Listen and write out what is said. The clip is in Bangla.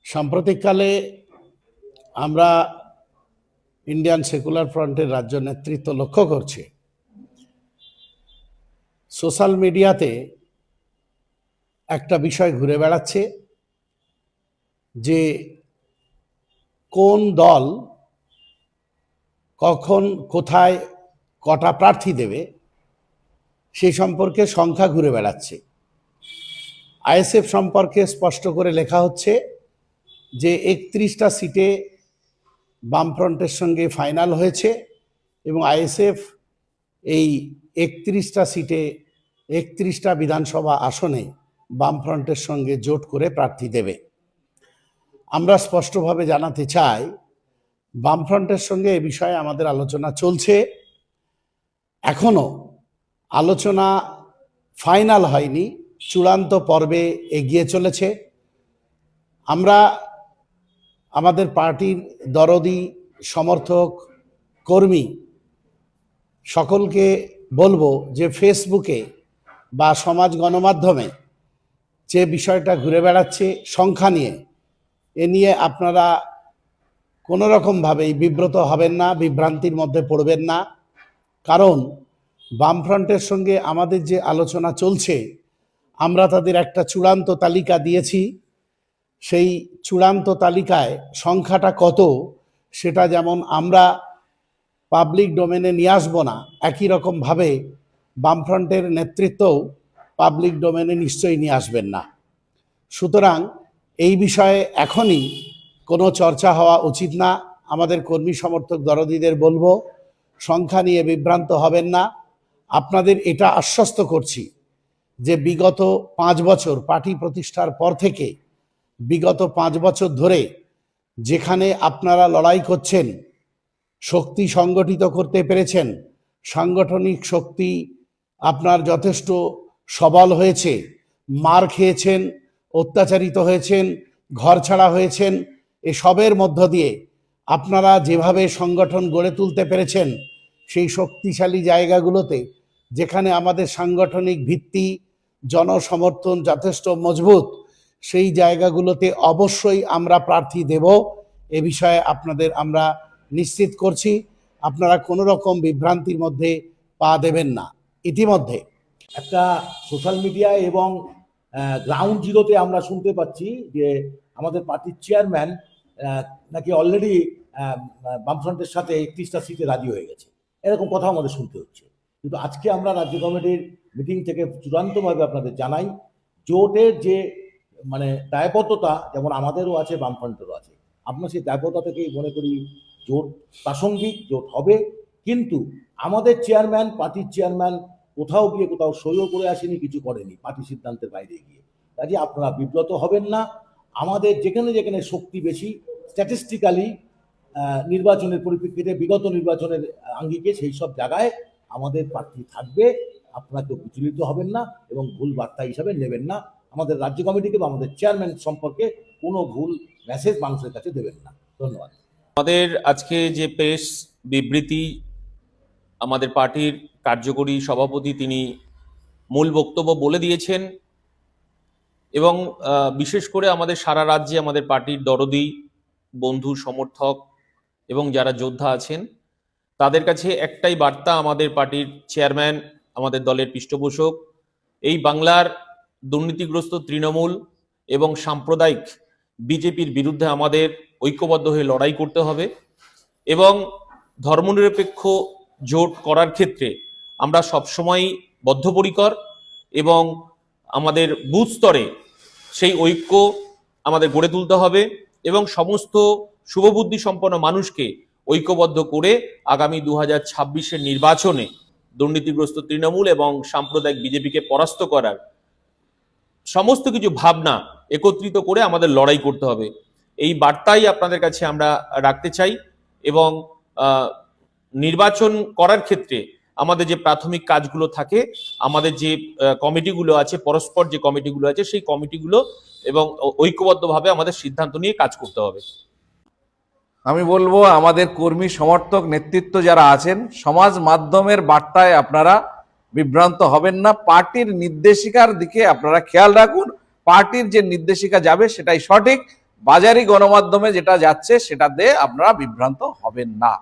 সাম্প্রতিককালে আমরা ইন্ডিয়ান সেকুলার ফ্রন্টের রাজ্য নেতৃত্ব লক্ষ্য করছি সোশ্যাল মিডিয়াতে একটা বিষয় ঘুরে বেড়াচ্ছে যে কোন দল কখন কোথায় কটা প্রার্থী দেবে সেই সম্পর্কে সংখ্যা ঘুরে বেড়াচ্ছে। আইএসএফ সম্পর্কে স্পষ্ট করে লেখা হচ্ছে যে 31টা সিটে বামফ্রন্টের সঙ্গে ফাইনাল হয়েছে এবং আইএসএফ এই 31টা সিটে 31টা বিধানসভা আসনে বামফ্রন্টের সঙ্গে জোট করে প্রার্থী দেবে। আমরা স্পষ্টভাবে জানাতে চাই বামফ্রন্টের সঙ্গে এ বিষয়ে আমাদের আলোচনা চলছে, এখনো আলোচনা ফাইনাল হয়নি, চূড়ান্ত পর্বে এগিয়ে চলেছে। আমরা আমাদের পার্টির দরদি সমর্থক কর্মী সকলকে বলবো যে ফেসবুকে বা সমাজ গণমাধ্যমে যে বিষয়টা ঘুরে বেড়াচ্ছে সংখ্যা নিয়ে, এ নিয়ে আপনারা কোনো রকমভাবেই বিব্রত হবেন না, বিভ্রান্তির মধ্যে পড়বেন না। কারণ বামফ্রন্টের সঙ্গে আমাদের যে আলোচনা চলছে, আমরা তাদের একটা চূড়ান্ত তালিকা দিয়েছি। সেই চূড়ান্ত তালিকায় সংখ্যাটা কত সেটা যেমন আমরা পাবলিক ডোমেনে নিয়ে আসবো না, একই রকমভাবে বামফ্রন্টের নেতৃত্বও পাবলিক ডোমেনে নিশ্চয়ই নিয়ে আসবেন না। সুতরাং এই বিষয়ে এখনই কোনো চর্চা হওয়া উচিত না। আমাদের কর্মী সমর্থক দরদিদের বলবো সংখ্যা নিয়ে বিভ্রান্ত হবেন না। আপনাদের এটা আশ্বস্ত করছি যে বিগত 5 বছর পার্টি প্রতিষ্ঠার পর থেকে বিগত 5 বছর ধরে যেখানে আপনারা লড়াই করছেন, শক্তি সংগঠিত করতে পেরেছেন, সাংগঠনিক শক্তি আপনার যথেষ্ট সবল হয়েছে, মার খেয়েছেন, অত্যাচারিত হয়েছেন, ঘর ছাড়া হয়েছেন, এসবের মধ্য দিয়ে আপনারা যেভাবে সংগঠন গড়ে তুলতে পেরেছেন, সেই শক্তিশালী জায়গাগুলোতে যেখানে আমাদের সাংগঠনিক ভিত্তি জনসমর্থন যথেষ্ট মজবুত, সেই জায়গাগুলোতে অবশ্যই আমরা প্রার্থী দেব। এ বিষয়ে আপনাদের আমরা নিশ্চিত করছি, আপনারা কোনো রকম বিভ্রান্তির মধ্যে পা দেবেন না। ইতিমধ্যে একটা সোশ্যাল মিডিয়া এবং গ্রাউন্ড জিরোতে আমরা শুনতে পাচ্ছি যে আমাদের পার্টির চেয়ারম্যান নাকি অলরেডি বামফ্রন্টের সাথে 31টা সিটে রাজি হয়ে গেছে, এরকম কথা আমাদের শুনতে হচ্ছে। কিন্তু আজকে আমরা রাজ্য কমিটির মিটিং থেকে চূড়ান্তভাবে আপনাদের জানাই, জোটের যে দায়বদ্ধতা যেমন আমাদেরও আছে, বামফ্রন্টেরও আছে, আমরা সেই দায়বদ্ধতা থেকেই মনে করি জোট প্রাসঙ্গিক, জোট হবে। কিন্তু আমাদের চেয়ারম্যান, পার্টির চেয়ারম্যান কোথাও গিয়ে কোথাও সইও করে আসেনি, কিছু করেনি পার্টি সিদ্ধান্তের বাইরে গিয়ে। কাজে আপনারা বিব্রত হবেন না। আমাদের যেখানে যেখানে শক্তি বেশি স্ট্যাটিস্টিক্যালি নির্বাচনের পরিপ্রেক্ষিতে বিগত নির্বাচনের আঙ্গিকে সেই সব জায়গায় আমাদের প্রার্থী থাকবে। আপনারা কেউ বিচলিত হবেন না এবং ভুল বার্তা হিসাবে নেবেন না। আমাদের রাজ্য কমিটিকে বা আমাদের চেয়ারম্যান সম্পর্কে কোনো ভুল মেসেজ মানুষের কাছে দেবেন না। ধন্যবাদ। আমাদের আজকে যে প্রেস বিবৃতি, আমাদের পার্টির কার্যকরী সভাপতি তিনি মূল বক্তব্য বলে দিয়েছেন এবং বিশেষ করে আমাদের সারা রাজ্যে আমাদের পার্টির দরদি বন্ধু সমর্থক এবং যারা যোদ্ধা আছেন তাদের কাছে একটাই বার্তা, আমাদের পার্টির চেয়ারম্যান, আমাদের দলের পৃষ্ঠপোষক, এই বাংলার দুর্নীতিগ্রস্ত তৃণমূল এবং সাম্প্রদায়িক বিজেপির বিরুদ্ধে আমাদের ঐক্যবদ্ধ হয়ে লড়াই করতে হবে এবং ধর্মনিরপেক্ষ জোট করার ক্ষেত্রে আমরা সবসময় বদ্ধপরিকর এবং আমাদের বুথ স্তরে সেই ঐক্য আমাদের গড়ে তুলতে হবে এবং সমস্ত শুভবুদ্ধি সম্পন্ন মানুষকে ঐক্যবদ্ধ করে আগামী 2026-এর নির্বাচনে দুর্নীতিগ্রস্ত তৃণমূল এবং সাম্প্রদায়িক বিজেপিকে পরাস্ত করার সমস্ত কিছু ভাবনা একত্রিত করে আমাদের লড়াই করতে হবে। এই বার্তাই আপনাদের কাছে আমরা রাখতে চাই এবং নির্বাচন করার ক্ষেত্রে আমাদের যে প্রাথমিক কাজগুলো থাকে, আমাদের যে কমিটিগুলো আছে, পরস্পর যে কমিটিগুলো আছে, সেই কমিটিগুলো এবং ঐক্যবদ্ধভাবে আমাদের সিদ্ধান্ত নিয়ে কাজ করতে হবে। আমি বলবো আমাদের কর্মী সমর্থক নেতৃত্ব যারা আছেন, সমাজ মাধ্যমের বার্তায় আপনারা বিভ্রান্ত হবেন না। পার্টির নির্দেশিকার দিকে আপনারা খেয়াল রাখুন, পার্টির যে নির্দেশিকা যাবে সেটাই সঠিক। বাজারি গণমাধ্যমে যেটা যাচ্ছে সেটাতে আপনারা বিভ্রান্ত হবেন না।